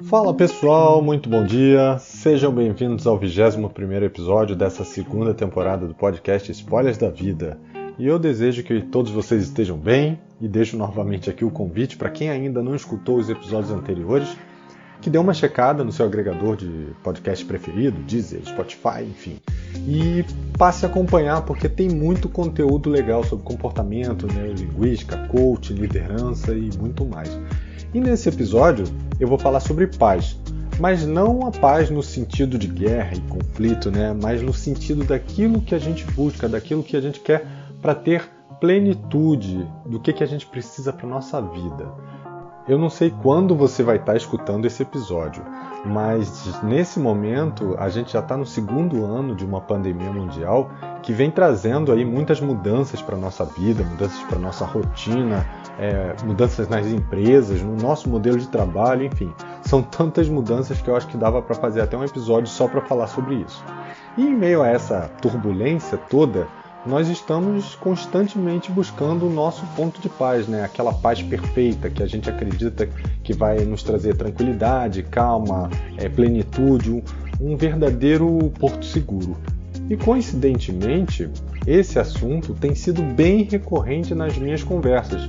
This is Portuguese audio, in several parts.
Fala pessoal, muito bom dia, sejam bem-vindos ao 21º episódio dessa segunda temporada do podcast Spoilers da Vida. E eu desejo que todos vocês estejam bem e deixo novamente aqui o convite para quem ainda não escutou os episódios anteriores, que dê uma checada no seu agregador de podcast preferido, Deezer, Spotify, enfim, e passe a acompanhar porque tem muito conteúdo legal sobre comportamento, neurolinguística, coach, liderança e muito mais. E nesse episódio eu vou falar sobre paz, mas não a paz no sentido de guerra e conflito, mas no sentido daquilo que a gente busca, daquilo que a gente quer para ter plenitude, do que a gente precisa para a nossa vida. Eu não sei quando você vai estar escutando esse episódio, mas nesse momento a gente já está no segundo ano de uma pandemia mundial que vem trazendo aí muitas mudanças para a nossa vida, mudanças para a nossa rotina, mudanças nas empresas, no nosso modelo de trabalho, enfim. São tantas mudanças que eu acho que dava para fazer até um episódio só para falar sobre isso. E em meio a essa turbulência toda, nós estamos constantemente buscando o nosso ponto de paz, aquela paz perfeita que a gente acredita que vai nos trazer tranquilidade, calma, plenitude, um verdadeiro porto seguro. E coincidentemente, esse assunto tem sido bem recorrente nas minhas conversas.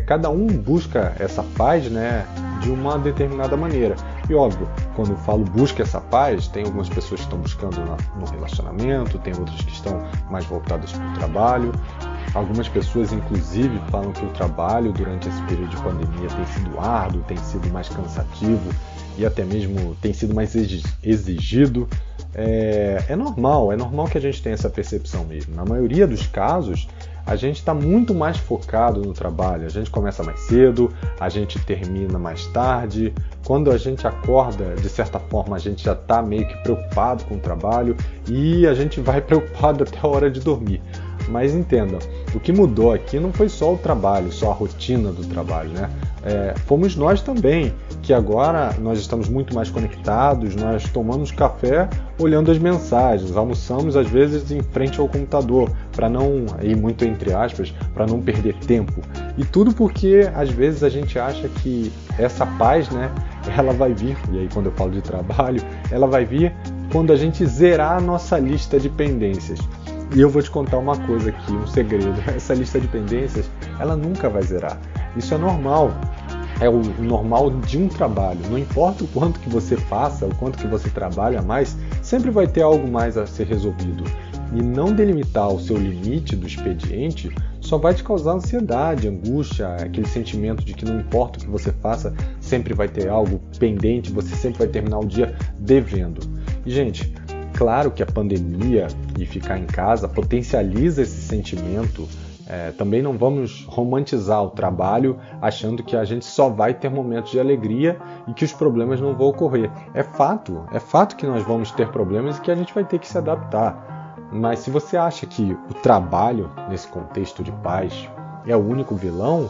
Cada um busca essa paz de uma determinada maneira. E óbvio, quando eu falo busca essa paz, tem algumas pessoas que estão buscando no relacionamento, tem outras que estão mais voltadas para o trabalho. Algumas pessoas, inclusive, falam que o trabalho durante esse período de pandemia tem sido árduo, tem sido mais cansativo e até mesmo tem sido mais exigido. É normal que a gente tenha essa percepção mesmo. Na maioria dos casos, a gente está muito mais focado no trabalho. A gente começa mais cedo, a gente termina mais tarde. Quando a gente acorda, de certa forma, a gente já está meio que preocupado com o trabalho e a gente vai preocupado até a hora de dormir. Mas entendam, o que mudou aqui não foi só o trabalho, só a rotina do trabalho, fomos nós também, que agora nós estamos muito mais conectados, nós tomamos café olhando as mensagens, almoçamos às vezes em frente ao computador, para não, e muito entre aspas, para não perder tempo. E tudo porque às vezes a gente acha que essa paz, ela vai vir, e aí quando eu falo de trabalho, ela vai vir quando a gente zerar a nossa lista de pendências. E eu vou te contar uma coisa aqui, um segredo. Essa lista de pendências, ela nunca vai zerar. Isso é normal. É o normal de um trabalho. Não importa o quanto que você faça, o quanto que você trabalha mais, sempre vai ter algo mais a ser resolvido. E não delimitar o seu limite do expediente só vai te causar ansiedade, angústia, aquele sentimento de que não importa o que você faça, sempre vai ter algo pendente, você sempre vai terminar o dia devendo. E, gente, claro que a pandemia e ficar em casa potencializa esse sentimento. Também não vamos romantizar o trabalho achando que a gente só vai ter momentos de alegria e que os problemas não vão ocorrer. É fato que nós vamos ter problemas e que a gente vai ter que se adaptar. Mas se você acha que o trabalho, nesse contexto de paz, é o único vilão,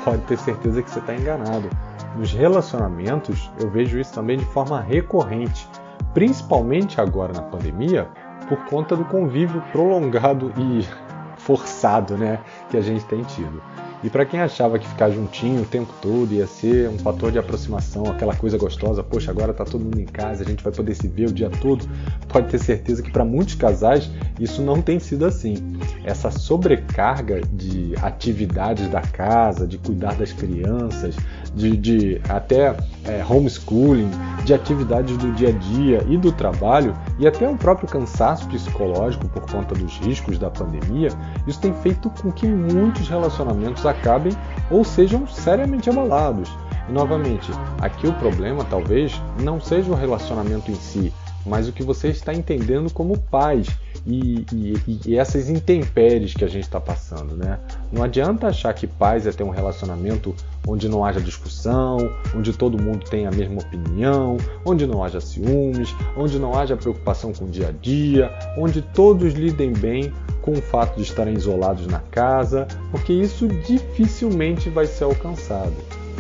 pode ter certeza que você está enganado. Nos relacionamentos, eu vejo isso também de forma recorrente, principalmente agora na pandemia, por conta do convívio prolongado e forçado que a gente tem tido. E para quem achava que ficar juntinho o tempo todo ia ser um fator de aproximação, aquela coisa gostosa, poxa, agora tá todo mundo em casa, a gente vai poder se ver o dia todo, pode ter certeza que para muitos casais isso não tem sido assim. Essa sobrecarga de atividades da casa, de cuidar das crianças, de até homeschooling, de atividades do dia a dia e do trabalho, e até o próprio cansaço psicológico por conta dos riscos da pandemia, isso tem feito com que muitos relacionamentos acabem ou sejam seriamente abalados. E novamente, aqui o problema talvez não seja o relacionamento em si, mas o que você está entendendo como paz e essas intempéries que a gente está passando, Não adianta achar que paz é ter um relacionamento onde não haja discussão, onde todo mundo tenha a mesma opinião, onde não haja ciúmes, onde não haja preocupação com o dia a dia, onde todos lidem bem com o fato de estarem isolados na casa, porque isso dificilmente vai ser alcançado.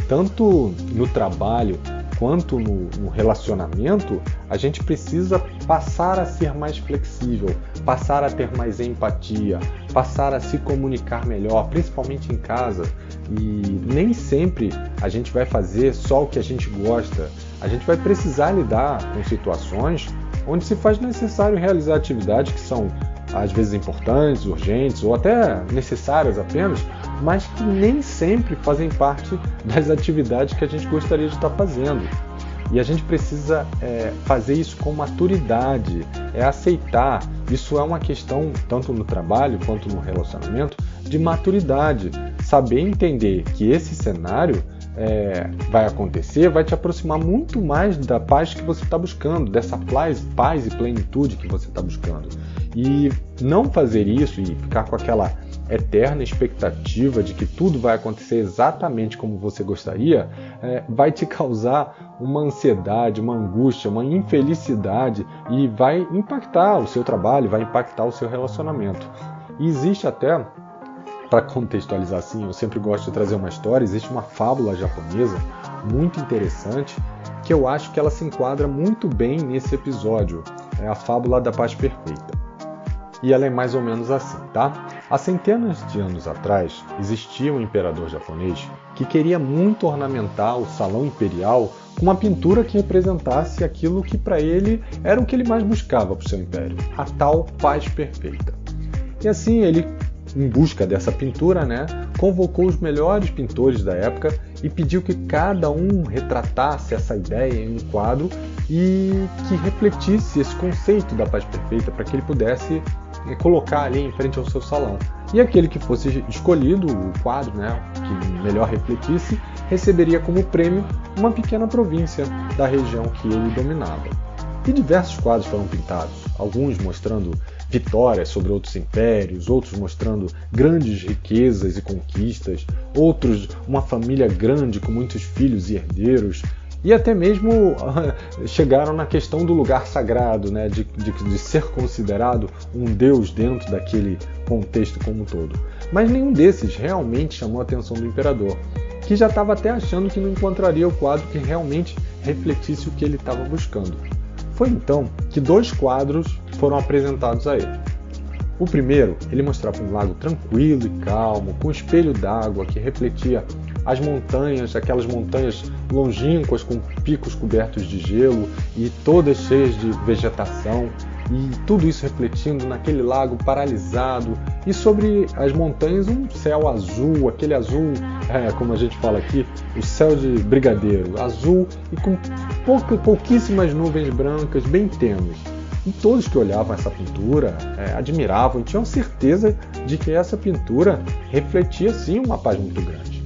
Tanto no trabalho quanto no relacionamento, a gente precisa passar a ser mais flexível, passar a ter mais empatia, passar a se comunicar melhor, principalmente em casa. E nem sempre a gente vai fazer só o que a gente gosta. a gente vai precisar lidar com situações onde se faz necessário realizar atividades que são às vezes importantes, urgentes ou até necessárias apenas, mas que nem sempre fazem parte das atividades que a gente gostaria de estar fazendo. E a gente precisa fazer isso com maturidade, aceitar. Isso é uma questão, tanto no trabalho quanto no relacionamento, de maturidade. Saber entender que esse cenário vai acontecer, vai te aproximar muito mais da paz que você está buscando, dessa paz e plenitude que você está buscando. E não fazer isso e ficar com aquela eterna expectativa de que tudo vai acontecer exatamente como você gostaria, vai te causar uma ansiedade, uma angústia, uma infelicidade e vai impactar o seu trabalho, vai impactar o seu relacionamento. E existe até, para contextualizar assim, eu sempre gosto de trazer uma história, existe uma fábula japonesa muito interessante que eu acho que ela se enquadra muito bem nesse episódio. É a fábula da paz perfeita. E ela é mais ou menos assim, tá? Há centenas de anos atrás, existia um imperador japonês que queria muito ornamentar o salão imperial com uma pintura que representasse aquilo que para ele era o que ele mais buscava para o seu império, a tal paz perfeita. E assim ele, em busca dessa pintura, convocou os melhores pintores da época e pediu que cada um retratasse essa ideia em um quadro e que refletisse esse conceito da paz perfeita para que ele pudesse colocar ali em frente ao seu salão. E aquele que fosse escolhido, o quadro que melhor refletisse, receberia como prêmio uma pequena província da região que ele dominava. E diversos quadros foram pintados, alguns mostrando vitórias sobre outros impérios, outros mostrando grandes riquezas e conquistas, outros uma família grande com muitos filhos e herdeiros, e até mesmo chegaram na questão do lugar sagrado, de ser considerado um deus dentro daquele contexto como um todo. Mas nenhum desses realmente chamou a atenção do imperador, que já estava até achando que não encontraria o quadro que realmente refletisse o que ele estava buscando. Foi então que 2 quadros foram apresentados a ele. O primeiro, ele mostrava um lago tranquilo e calmo, com um espelho d'água que refletia as montanhas, aquelas montanhas longínquas com picos cobertos de gelo e todas cheias de vegetação, e tudo isso refletindo naquele lago paralisado, e sobre as montanhas um céu azul, aquele azul, como a gente fala aqui, o céu de brigadeiro, azul e com pouquíssimas nuvens brancas bem tênues. E todos que olhavam essa pintura admiravam e tinham certeza de que essa pintura refletia sim uma paz muito grande.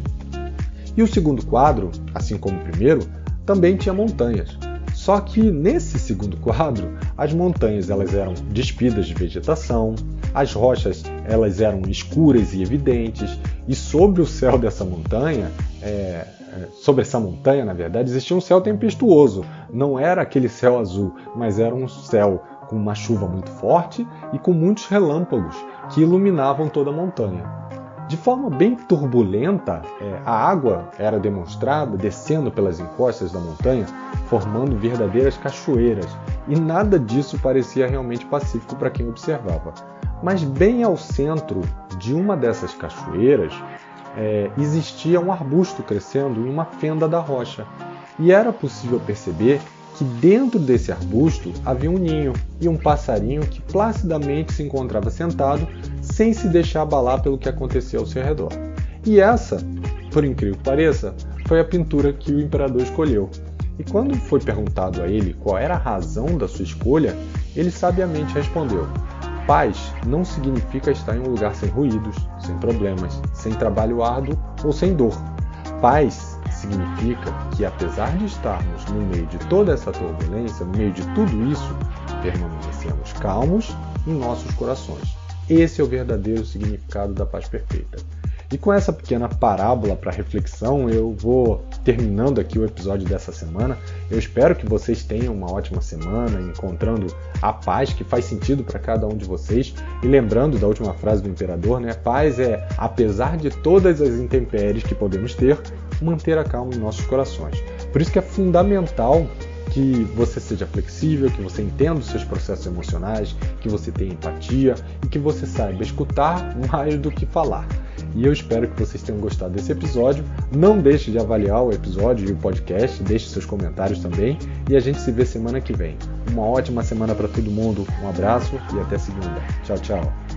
E o segundo quadro, assim como o primeiro, também tinha montanhas. Só que nesse segundo quadro, as montanhas elas eram despidas de vegetação, as rochas elas eram escuras e evidentes, e sobre o céu dessa montanha, sobre essa montanha, na verdade, existia um céu tempestuoso. Não era aquele céu azul, mas era um céu com uma chuva muito forte e com muitos relâmpagos que iluminavam toda a montanha. De forma bem turbulenta, a água era demonstrada descendo pelas encostas da montanha, formando verdadeiras cachoeiras, e nada disso parecia realmente pacífico para quem observava. Mas bem ao centro de uma dessas cachoeiras, existia um arbusto crescendo em uma fenda da rocha, e era possível perceber que dentro desse arbusto havia um ninho e um passarinho que placidamente se encontrava sentado, sem se deixar abalar pelo que acontecia ao seu redor. E essa, por incrível que pareça, foi a pintura que o imperador escolheu. E quando foi perguntado a ele qual era a razão da sua escolha, ele sabiamente respondeu: paz não significa estar em um lugar sem ruídos, sem problemas, sem trabalho árduo ou sem dor. Paz significa que, apesar de estarmos no meio de toda essa turbulência, no meio de tudo isso, permanecemos calmos em nossos corações. Esse é o verdadeiro significado da paz perfeita. E com essa pequena parábola para reflexão, eu vou terminando aqui o episódio dessa semana. Eu espero que vocês tenham uma ótima semana, encontrando a paz que faz sentido para cada um de vocês. E lembrando da última frase do imperador, paz é, apesar de todas as intempéries que podemos ter, manter a calma em nossos corações. Por isso que é fundamental que você seja flexível, que você entenda os seus processos emocionais, que você tenha empatia e que você saiba escutar mais do que falar. E eu espero que vocês tenham gostado desse episódio. Não deixe de avaliar o episódio e o podcast, deixe seus comentários também. E a gente se vê semana que vem. Uma ótima semana para todo mundo, um abraço e até segunda. Tchau, tchau.